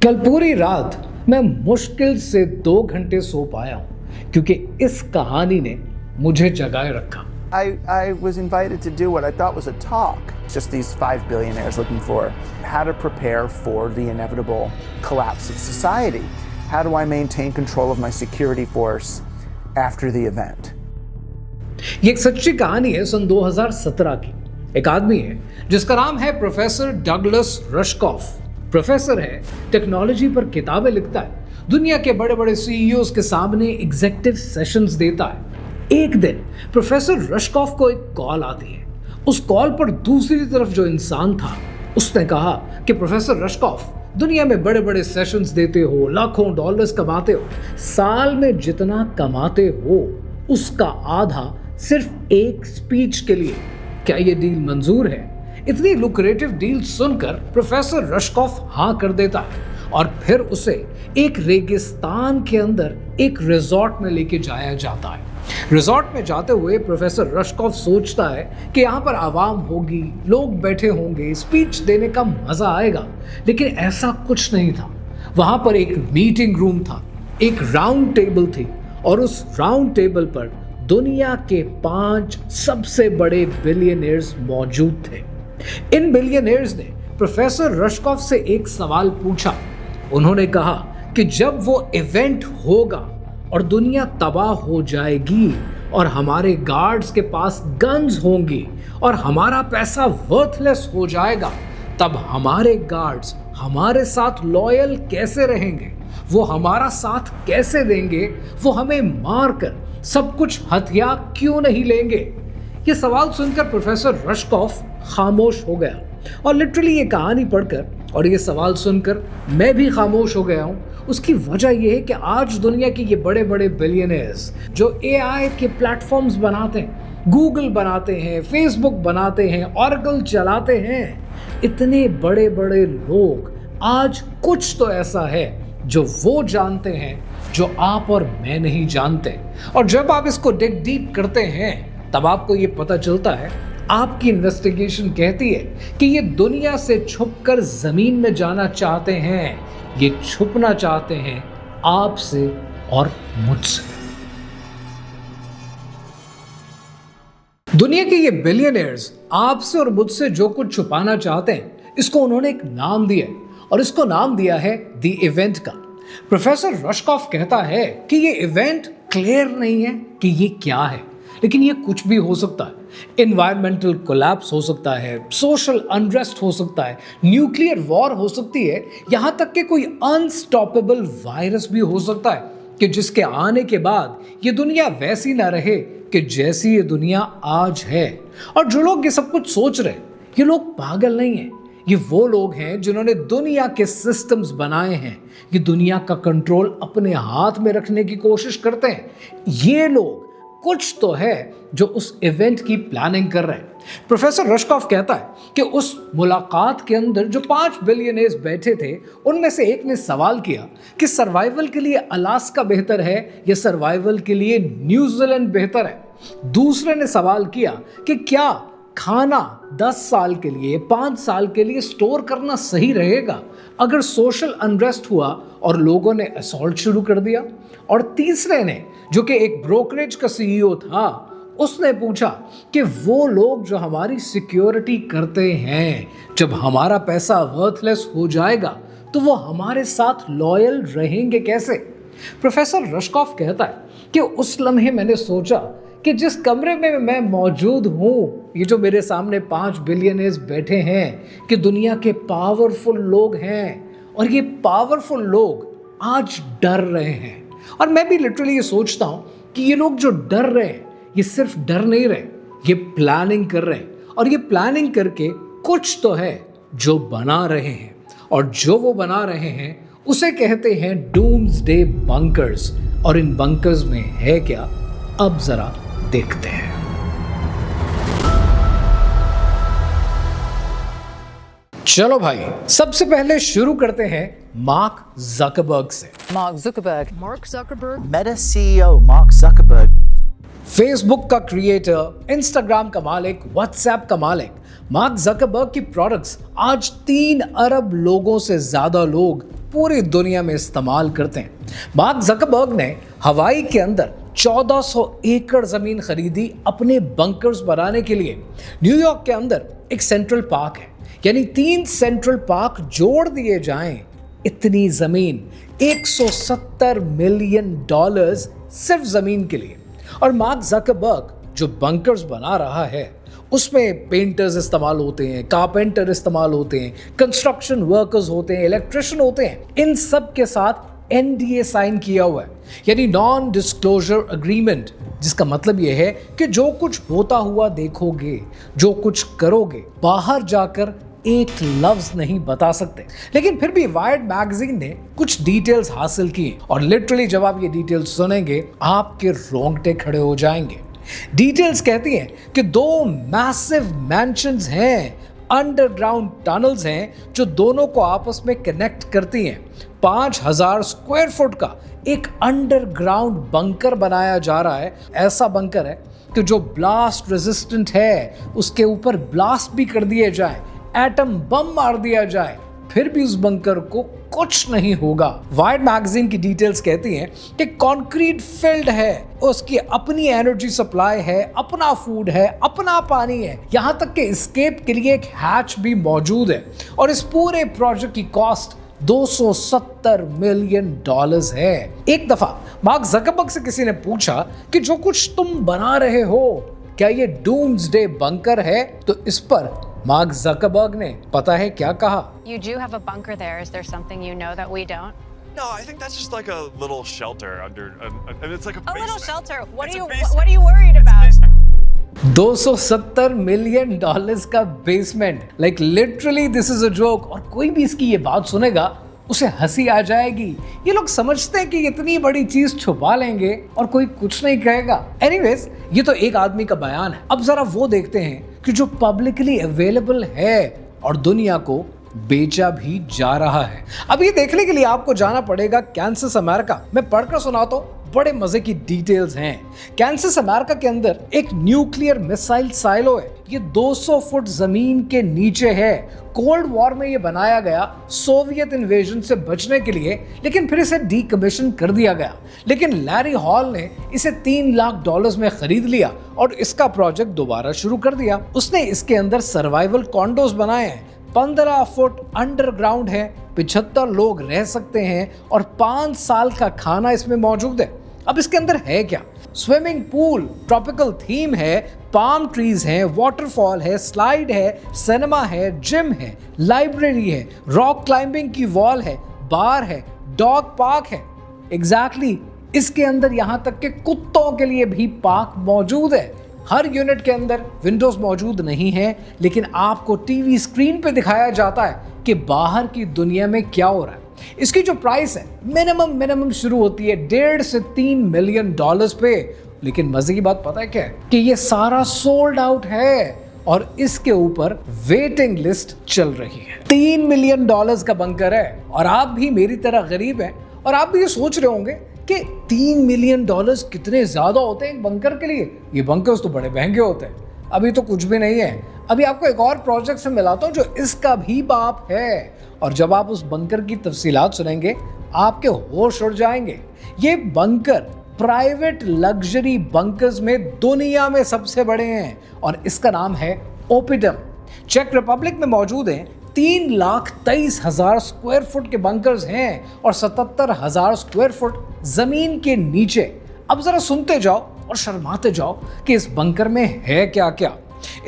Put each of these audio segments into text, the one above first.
कल पूरी रात मैं मुश्किल से 2 घंटे सो पाया हूं क्योंकि इस कहानी ने मुझे जगाए रखा। I was invited to do what I thought was a talk. Just these 5 billionaires looking for how to prepare for the inevitable collapse of society. How do I maintain control of my security force after the event? ये एक सच्ची कहानी है सन 2017 की। एक आदमी है जिसका नाम है प्रोफेसर डगलस रश्कॉफ। प्रोफेसर है, टेक्नोलॉजी पर किताबें लिखता है, दुनिया के बड़े बड़े सीईओज के सामने एग्जीक्यूटिव सेशंस देता है। एक दिन प्रोफेसर रश्कॉफ को एक कॉल आती है। उस कॉल पर दूसरी तरफ जो इंसान था उसने कहा कि प्रोफेसर रश्कॉफ, दुनिया में बड़े बड़े सेशंस देते हो, लाखों डॉलर्स कमाते हो, साल में जितना कमाते हो उसका आधा सिर्फ एक स्पीच के लिए, क्या ये डील मंजूर है? इतनी लुक्रेटिव डील सुनकर प्रोफेसर रश्कॉफ हाँ कर देता है और फिर उसे एक रेगिस्तान के अंदर एक रिजॉर्ट में लेके जाया जाता है। रिजॉर्ट में जाते हुए प्रोफेसर रश्कॉफ सोचता है कि यहाँ पर आवाम होगी, लोग बैठे होंगे, स्पीच देने का मजा आएगा, लेकिन ऐसा कुछ नहीं था। वहां पर एक मीटिंग रूम था, एक राउंड टेबल थी और उस राउंड टेबल पर दुनिया के 5 सबसे बड़े बिलियनियर्स मौजूद थे। इन बिलियनियर्स ने प्रोफेसर रश्कॉफ से एक सवाल पूछा। उन्होंने कहा कि जब वो इवेंट होगा और दुनिया तबाह हो जाएगी और हमारे गार्ड्स के पास गन्स होंगी और हमारा पैसा वर्थलेस हो जाएगा, तब हमारे गार्ड्स हमारे साथ लॉयल कैसे रहेंगे? वो हमारा साथ कैसे देंगे? वो हमें मारकर सब कुछ हथिया क्यों नहीं लेंगे? ये सवाल सुनकर प्रोफेसर रश्कॉफ खामोश हो गया और लिटरली ये कहानी पढ़कर और ये सवाल सुनकर मैं भी खामोश हो गया हूँ। उसकी वजह ये है कि आज दुनिया के ये बड़े बड़े बिलियनियर्स जो एआई के प्लेटफॉर्म्स बनाते हैं, गूगल बनाते हैं, फेसबुक बनाते हैं, ऑरेकल चलाते हैं, इतने बड़े बड़े लोग आज कुछ तो ऐसा है जो वो जानते हैं जो आप और मैं नहीं जानते। और जब आप इसको डिग डीप करते हैं तब आपको ये पता चलता है, आपकी इन्वेस्टिगेशन कहती है कि ये दुनिया से छुपकर जमीन में जाना चाहते हैं, ये छुपना चाहते हैं आपसे और मुझसे। दुनिया के ये बिलियनियर्स आपसे और मुझसे जो कुछ छुपाना चाहते हैं, इसको उन्होंने एक नाम दिया है और इसको नाम दिया है द इवेंट का। प्रोफेसर रश्कॉफ कहता है कि ये इवेंट क्लियर नहीं है कि ये क्या है, लेकिन ये कुछ भी हो सकता है। एनवायरमेंटल कोलैप्स हो सकता है, सोशल अनरेस्ट हो सकता है, न्यूक्लियर वॉर हो सकती है, यहाँ तक कि कोई अनस्टॉपेबल वायरस भी हो सकता है कि जिसके आने के बाद ये दुनिया वैसी ना रहे कि जैसी ये दुनिया आज है। और जो लोग ये सब कुछ सोच रहे हैं, ये लोग पागल नहीं हैं। ये वो लोग हैं जिन्होंने दुनिया के सिस्टम्स बनाए हैं, ये दुनिया का कंट्रोल अपने हाथ में रखने की कोशिश करते हैं। ये लोग कुछ तो है जो उस इवेंट की प्लानिंग कर रहे हैं। प्रोफेसर रश्कॉफ कहता है कि उस मुलाकात के अंदर जो 5 बिलियनियर्स बैठे थे, उनमें से एक ने सवाल किया कि सर्वाइवल के लिए अलास्का बेहतर है या सर्वाइवल के लिए न्यूजीलैंड बेहतर है। दूसरे ने सवाल किया कि क्या खाना 10 साल के लिए, 5 साल के लिए स्टोर करना सही रहेगा अगर सोशल अनरेस्ट हुआ और लोगों ने असॉल्ट शुरू कर दिया। और तीसरे ने, जो कि एक ब्रोकरेज का सीईओ था, उसने पूछा कि वो लोग जो हमारी सिक्योरिटी करते हैं, जब हमारा पैसा वर्थलेस हो जाएगा तो वो हमारे साथ लॉयल रहेंगे कैसे? प्रोफेसर रश्कॉफ कहता है कि उस लम्हे मैंने सोचा कि जिस कमरे में मैं मौजूद हूँ, ये जो मेरे सामने 5 बिलियनियर्स बैठे हैं, कि दुनिया के पावरफुल लोग हैं और ये पावरफुल लोग आज डर रहे हैं। और मैं भी लिटरली ये सोचता हूँ कि ये लोग जो डर रहे हैं, ये सिर्फ डर नहीं रहे, ये प्लानिंग कर रहे हैं और ये प्लानिंग करके कुछ तो है जो बना रहे हैं। और जो वो बना रहे हैं उसे कहते हैं डूम्सडे बंकर्स। और इन बंकर्स में है क्या, अब जरा देखते हैं। चलो भाई, सबसे पहले शुरू करते हैं मार्क ज़करबर्ग से। Mark Zuckerberg. Meta CEO Mark Zuckerberg. Facebook का क्रिएटर, इंस्टाग्राम का मालिक, व्हाट्सएप का मालिक, मार्क ज़करबर्ग की प्रोडक्ट्स आज 3 अरब लोगों से ज्यादा लोग पूरी दुनिया में इस्तेमाल करते हैं। मार्क ज़करबर्ग ने हवाई के अंदर 1400 एकड़ ज़मीन खरीदी अपने बंकर्स बनाने के लिए। न्यूयॉर्क के अंदर एक सेंट्रल पार्क है, यानी 3 सेंट्रल पार्क जोड़ दिए जाएं, इतनी ज़मीन, $170 मिलियन सिर्फ ज़मीन के लिए। और मार्क ज़करबर्ग जो बंकर्स बना रहा है उसमें पेंटर्स इस्तेमाल होते हैं, कारपेंटर इस्तेमाल होते हैं, कंस्ट्रक्शन वर्कर्स होते हैं, इलेक्ट्रिशियन होते हैं। इन सब के साथ NDA साइन किया हुआ है, यानी नॉन डिस्क्लोजर एग्रीमेंट, जिसका मतलब यह है कि जो कुछ होता हुआ देखोगे, जो कुछ करोगे, बाहर जाकर एक लफ्ज नहीं बता सकते। लेकिन फिर भी वायर्ड मैगजीन ने कुछ डिटेल्स हासिल की और लिटरली जब आप ये डिटेल्स सुनेंगे आपके रोंगटे खड़े हो जाएंगे। डिटेल्स कहती हैं कि 2 मैसिव मैंशंस हैं, अंडरग्राउंड टनल्स हैं जो दोनों को आपस में कनेक्ट करती हैं। 5000 स्क्वायर फुट का एक अंडरग्राउंड बंकर बनाया जा रहा है। ऐसा बंकर है कि जो ब्लास्ट रेजिस्टेंट है, उसके ऊपर ब्लास्ट भी कर दिए जाए, एटम बम मार दिया जाए, फिर भी उस बंकर को कुछ नहीं होगा। वायर्ड मैगजीन की डिटेल्स कहती हैं कि कंक्रीट फील्ड है, उसकी अपनी एनर्जी सप्लाई है, अपना फूड है, अपना पानी है, यहां तक कि एस्केप के लिए एक हैच भी मौजूद है। और इस पूरे प्रोजेक्ट की कॉस्ट $270 मिलियन है। एक दफा मार्क ज़करबर्ग से किसी ने पूछा कि जो कुछ तुम बना रहे हो क्या ये डूम्सडे बंकर है? तो इस पर मार्क ज़करबर्ग ने पता है क्या कहा? You do have a bunker there. Is there something you know that we don't? No, I think that's just like a little shelter under. I mean, it's like a A basement. little shelter. What It's are a you basement. What are you worried about? $270 million का basement, like literally this is a joke. और कोई भी इसकी ये बात सुनेगा उसे हंसी आ जाएगी। ये लोग समझते हैं कि इतनी बड़ी चीज छुपा लेंगे और कोई कुछ नहीं कहेगा। एनीवेज, ये तो एक आदमी का बयान है। अब जरा वो देखते हैं कि जो पब्लिकली अवेलेबल है और दुनिया को बेचा भी जा रहा है। अब ये देखने के लिए आपको जाना पड़ेगा कैंसस अमेरिका। मैं पढ़कर सुनाता हूं, बड़े मजे की डिटेल्स हैं। कैंसस अमेरिका के अंदर एक न्यूक्लियर मिसाइल साइलो है। ये 200 फुट जमीन के नीचे है। कोल्ड वॉर में ये बनाया गया सोवियत इन्वेजन से बचने के लिए, लेकिन फिर इसे डीकमीशन कर दिया गया। लेकिन लैरी हॉल ने इसे $3 लाख में खरीद लिया और इसका प्रोजेक्ट दोबारा शुरू कर दिया। उसने इसके अंदर सर्वाइवल कॉन्डोज बनाए हैं। 15 फुट अंडरग्राउंड है, 75 लोग रह सकते हैं और 5 साल का खाना इसमें मौजूद है। अब इसके अंदर है क्या? स्विमिंग पूल, ट्रॉपिकल थीम है, पाम ट्रीज हैं, वाटरफॉल है, स्लाइड है, सिनेमा है, जिम है, लाइब्रेरी है, रॉक क्लाइंबिंग की वॉल है, बार है, डॉग पार्क है। एग्जैक्टली इसके अंदर यहां तक के कुत्तों के लिए भी पार्क मौजूद है। हर यूनिट के अंदर विंडोज मौजूद नहीं है, लेकिन आपको टीवी स्क्रीन पे दिखाया जाता है कि बाहर की दुनिया में क्या हो रहा है। इसकी जो प्राइस है मिनिमम शुरू होती है $1.5 से $3 मिलियन पे। लेकिन मजे की बात पता है क्या है? कि ये सारा सोल्ड आउट है और इसके ऊपर वेटिंग लिस्ट चल रही है। $3 मिलियन का बंकर है और आप भी मेरी तरह गरीब हैं और आप भी ये सोच रहे होंगे कि $3 मिलियन कितने ज्यादा होते हैं एक बंकर के लिए। ये बंकर्स तो बड़े महंगे होते हैं। अभी तो कुछ भी नहीं है। अभी आपको एक और प्रोजेक्ट से मिलाता हूं जो इसका भी बाप है, और जब आप उस बंकर की तफसीलात सुनेंगे आपके होश उड़ जाएंगे। ये बंकर प्राइवेट लग्जरी बंकर्स में दुनिया में सबसे बड़े हैं और इसका नाम है ओपिडम। चेक रिपब्लिक में मौजूद हैं। 3,23,000 स्क्वायर फुट के बंकर्स हैं और 77,000 स्क्वायर फुट जमीन के नीचे। अब जरा सुनते जाओ और शर्माते जाओ कि इस बंकर में है क्या क्या।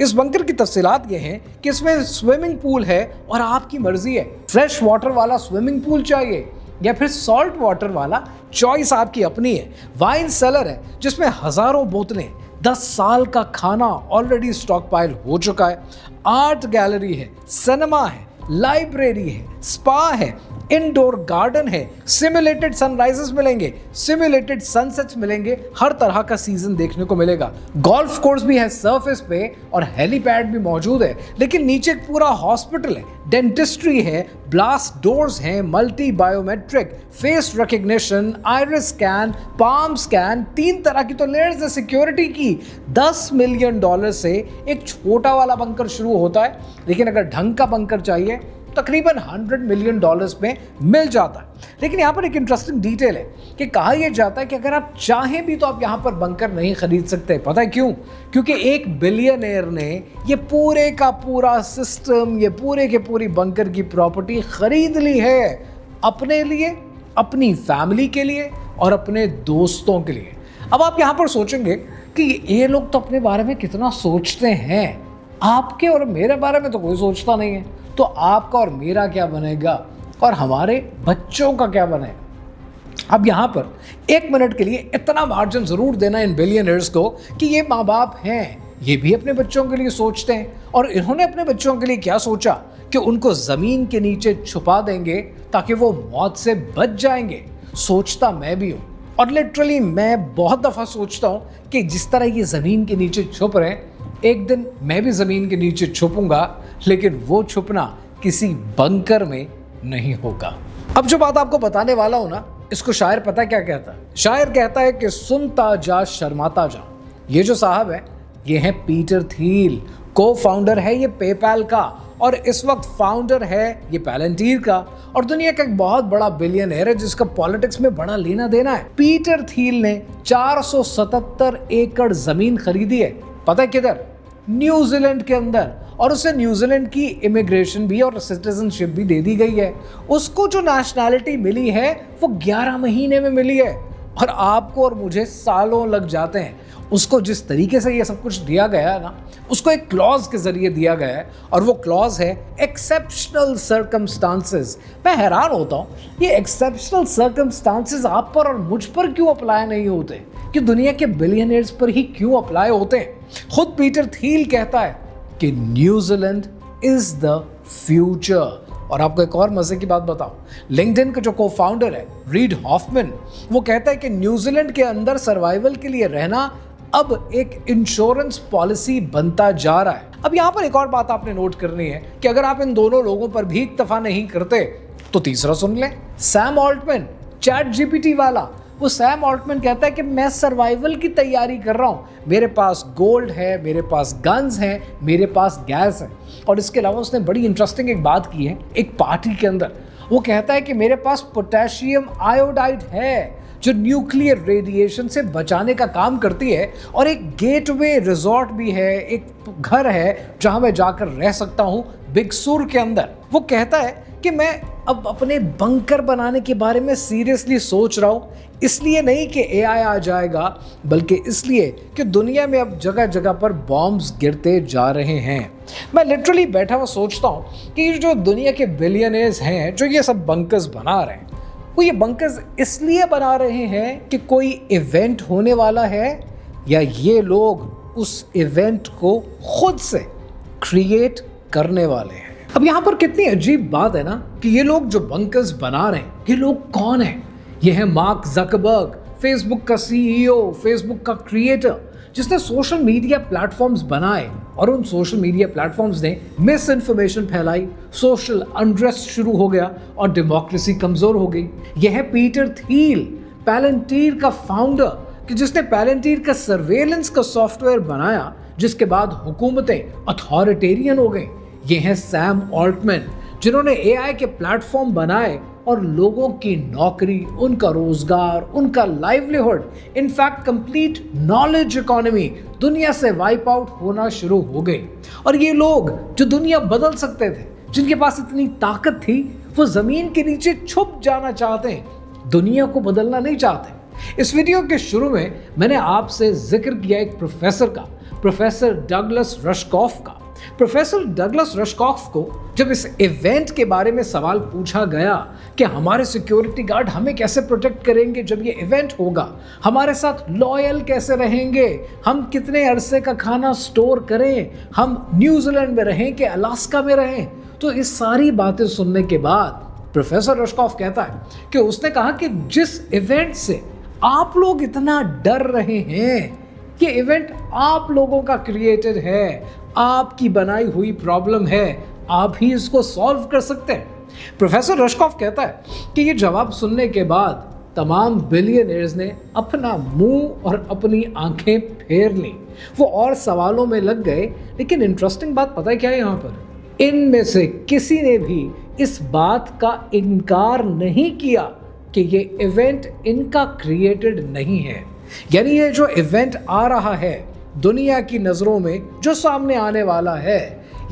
इस बंकर की तफसीलात ये हैं कि इसमें स्विमिंग पूल है और आपकी मर्जी है, फ्रेश वाटर वाला स्विमिंग पूल चाहिए या फिर सॉल्ट वाटर वाला, चॉइस आपकी अपनी है। वाइन सेलर है जिसमें हजारों बोतलें, 10 साल का खाना ऑलरेडी स्टॉक पाइल हो चुका है। आर्ट गैलरी है, सिनेमा है, लाइब्रेरी है, स्पा है, इंडोर गार्डन है, सिमुलेटेड सनराइजेस मिलेंगे, सिमुलेटेड सनसेट्स मिलेंगे, हर तरह का सीजन देखने को मिलेगा। गोल्फ कोर्स भी है सरफेस पे और हेलीपैड भी मौजूद है। लेकिन नीचे एक पूरा हॉस्पिटल है, डेंटिस्ट्री है, ब्लास्ट डोर्स हैं, multi biometric, face recognition, iris scan, palm scan, 3 तरह की तो लेयर्स है सिक्योरिटी की। $10 मिलियन से एक छोटा वाला बंकर शुरू होता है, लेकिन अगर ढंग का बंकर चाहिए तकरीबन $100 मिलियन में मिल जाता है। लेकिन यहाँ पर एक इंटरेस्टिंग डिटेल है कि कहा यह जाता है कि अगर आप चाहें भी तो आप यहाँ पर बंकर नहीं खरीद सकते। पता है क्यों? क्योंकि एक बिलियनेयर ने ये पूरे का पूरा सिस्टम, ये पूरे के पूरी बंकर की प्रॉपर्टी खरीद ली है अपने लिए, अपनी फैमिली के लिए और अपने दोस्तों के लिए। अब आप यहाँ पर सोचेंगे कि ये लोग तो अपने बारे में कितना सोचते हैं, आपके और मेरे बारे में तो कोई सोचता नहीं है, तो आपका और मेरा क्या बनेगा और हमारे बच्चों का क्या बनेगा। अब यहाँ पर 1 मिनट के लिए इतना मार्जिन ज़रूर देना इन बिलियनर्स को कि ये माँ बाप हैं, ये भी अपने बच्चों के लिए सोचते हैं। और इन्होंने अपने बच्चों के लिए क्या सोचा कि उनको ज़मीन के नीचे छुपा देंगे ताकि वो मौत से बच जाएंगे। सोचता मैं भी हूँ और लिटरली मैं बहुत दफ़ा सोचता हूँ कि जिस तरह ये ज़मीन के नीचे छुप रहे हैं, एक दिन मैं भी ज़मीन के नीचे छुपूंगा, लेकिन वो छुपना किसी बंकर में नहीं होगा। अब जो बात आपको बताने वाला हूँ ना, इसको शायर पता क्या कहता है? शायर कहता है कि सुनता जा शर्माता जा। ये जो साहब है ये है पीटर थिल, को फाउंडर है ये पेपैल का और इस वक्त फाउंडर है ये पैलेंटीर का और दुनिया का एक बहुत बड़ा बिलियनर है जिसका पॉलिटिक्स में बड़ा लेना देना है। पीटर थिल ने 477 एकड़ जमीन खरीदी है। पता है किधर? न्यूजीलैंड के अंदर। और उसे न्यूजीलैंड की इमिग्रेशन भी और सिटीजनशिप भी दे दी गई है। उसको जो नेशनैलिटी मिली है वो 11 महीने में मिली है और आपको और मुझे सालों लग जाते हैं। उसको जिस तरीके से ये सब कुछ दिया गया है ना, उसको एक क्लॉज के जरिए दिया गया है और वो क्लॉज है एक्सेप्शनल सर्कमस्टांसेस। मैं हैरान होता हूँ ये एक्सेप्शनल सर्कमस्टांसेस आप पर और मुझ पर क्यों अप्लाई नहीं होते, कि दुनिया के बिलियनर्स पर ही क्यों अप्लाई होते हैं। खुद पीटर थील कहता है कि न्यूजीलैंड इज द फ्यूचर। और आपको एक और मजे की बात बताऊं, लिंक्डइन का जो को फाउंडर है रीड हॉफमैन, वो कहता है कि न्यूजीलैंड के अंदर सर्वाइवल के लिए रहना अब एक इंश्योरेंस पॉलिसी बनता जा रहा है। अब यहाँ पर एक और बात आपने नोट करनी है कि अगर आप इन दोनों लोगों पर भी इत्तेफा नहीं करते तो तीसरा सुन लें, सैम ऑल्टमैन, चैट जीपीटी वाला। वो सैम ऑल्टमैन कहता है कि मैं सर्वाइवल की तैयारी कर रहा हूँ, मेरे पास गोल्ड है, मेरे पास गन्स हैं, मेरे पास गैस है। और इसके अलावा उसने बड़ी इंटरेस्टिंग एक बात की है एक पार्टी के अंदर। वो कहता है कि मेरे पास पोटेशियम आयोडाइड है जो न्यूक्लियर रेडिएशन से बचाने का काम करती है और एक गेटवे रिजॉर्ट भी है, एक घर है जहां मैं जाकर रह सकता हूं बिग सुर के अंदर। वो कहता है कि मैं अब अपने बंकर बनाने के बारे में सीरियसली सोच रहा हूं, इसलिए नहीं कि एआई आ जाएगा, बल्कि इसलिए कि दुनिया में अब जगह जगह पर बॉम्ब्स गिरते जा रहे हैं। मैं लिटरली बैठा हुआ सोचता हूं कि जो दुनिया के बिलियनर्स हैं जो ये सब बंकर्स बना रहे हैं, वो ये बंकर्स इसलिए बना रहे हैं कि कोई इवेंट होने वाला है, या ये लोग उस इवेंट को खुद से क्रिएट करने वाले हैं। अब यहाँ पर कितनी अजीब बात है ना कि ये लोग जो बंकर्स बना रहे हैं, ये लोग कौन है? ये है मार्क ज़करबर्ग, फेसबुक का सीईओ, फेसबुक का क्रिएटर, जिसने सोशल मीडिया प्लेटफॉर्म्स बनाए और उन सोशल मीडिया प्लेटफॉर्म्स ने मिस इन्फॉर्मेशन फैलाई, सोशल अनरेस्ट शुरू हो गया और डेमोक्रेसी कमज़ोर हो गई। यह है पीटर थील, पैलेंटीर का फाउंडर, कि जिसने पैलेंटीर का सर्वेलेंस का सॉफ्टवेयर बनाया जिसके बाद हुकूमतें अथॉरिटेरियन हो गई। ये हैं सैम ऑल्टमैन, जिन्होंने एआई के प्लेटफॉर्म बनाए और लोगों की नौकरी, उनका रोजगार, उनका livelihood, in fact complete knowledge economy दुनिया से वाइप आउट होना शुरू हो गई। और ये लोग जो दुनिया बदल सकते थे, जिनके पास इतनी ताकत थी, वो जमीन के नीचे छुप जाना चाहते हैं, दुनिया को बदलना नहीं चाहते। इस वीडियो के शुरू में मैंने आपसे जिक्र किया एक प्रोफेसर का, प्रोफेसर डगलस रशकॉफ का। प्रोफेसर डगलस रशकॉफ को जब इस इवेंट के बारे में सवाल पूछा गया कि हमारे सिक्योरिटी गार्ड हमें कैसे प्रोटेक्ट करेंगे जब ये इवेंट होगा, हमारे साथ लॉयल कैसे रहेंगे, हम कितने अरसे का खाना स्टोर करें, हम न्यूजीलैंड में रहें कि अलास्का में रहें, तो इस सारी बातें सुनने के बाद प्रोफेसर रशकॉफ कहता है कि उसने कहा कि जिस इवेंट से आप लोग इतना डर रहे हैं, ये इवेंट आप लोगों का क्रिएटेड है, आपकी बनाई हुई प्रॉब्लम है, आप ही इसको सॉल्व कर सकते हैं। प्रोफेसर रशकॉफ कहता है कि ये जवाब सुनने के बाद तमाम बिलियनर्स ने अपना मुंह और अपनी आंखें फेर लीं, वो और सवालों में लग गए। लेकिन इंटरेस्टिंग बात पता है क्या है यहाँ पर? इनमें से किसी ने भी इस बात का इनकार नहीं किया कि ये इवेंट इनका क्रिएटेड नहीं है। यानी ये जो इवेंट आ रहा है दुनिया की नज़रों में, जो सामने आने वाला है,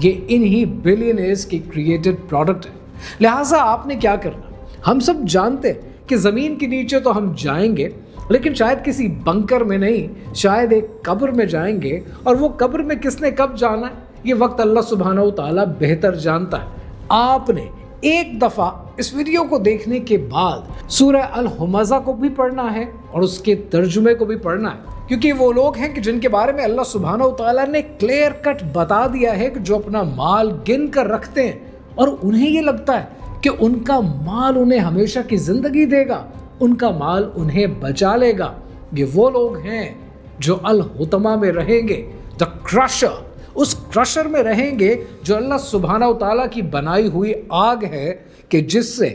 ये इन्हीं बिलियनर्स की क्रिएटेड प्रोडक्ट है। लिहाजा आपने क्या करना, हम सब जानते हैं कि ज़मीन के नीचे तो हम जाएंगे, लेकिन शायद किसी बंकर में नहीं, शायद एक कब्र में जाएंगे। और वो कब्र में किसने कब जाना है, ये वक्त अल्लाह सुब्हानहू व तआला बेहतर जानता है। आपने एक दफ़ा इस वीडियो को देखने के बाद सूरह अल हुमज़ा को भी पढ़ना है और उसके तर्जुमे को भी पढ़ना है, क्योंकि वो लोग हैं कि जिनके बारे में अल्लाह सुब्हानहू व तआला ने क्लियर कट बता दिया है कि जो अपना माल गिन कर रखते हैं और उन्हें ये लगता है कि उनका माल उन्हें हमेशा की ज़िंदगी देगा, उनका माल उन्हें बचा लेगा। ये वो लोग हैं जो अल हुतमा में रहेंगे, द क्रशर, उस क्रशर में रहेंगे जो अल्लाह सुब्हानहू व तआला की बनाई हुई आग है कि जिससे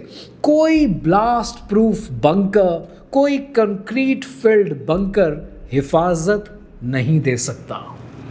कोई ब्लास्ट प्रूफ बंकर, कोई कंक्रीट फिल्ड बंकर हिफाजत नहीं दे सकता।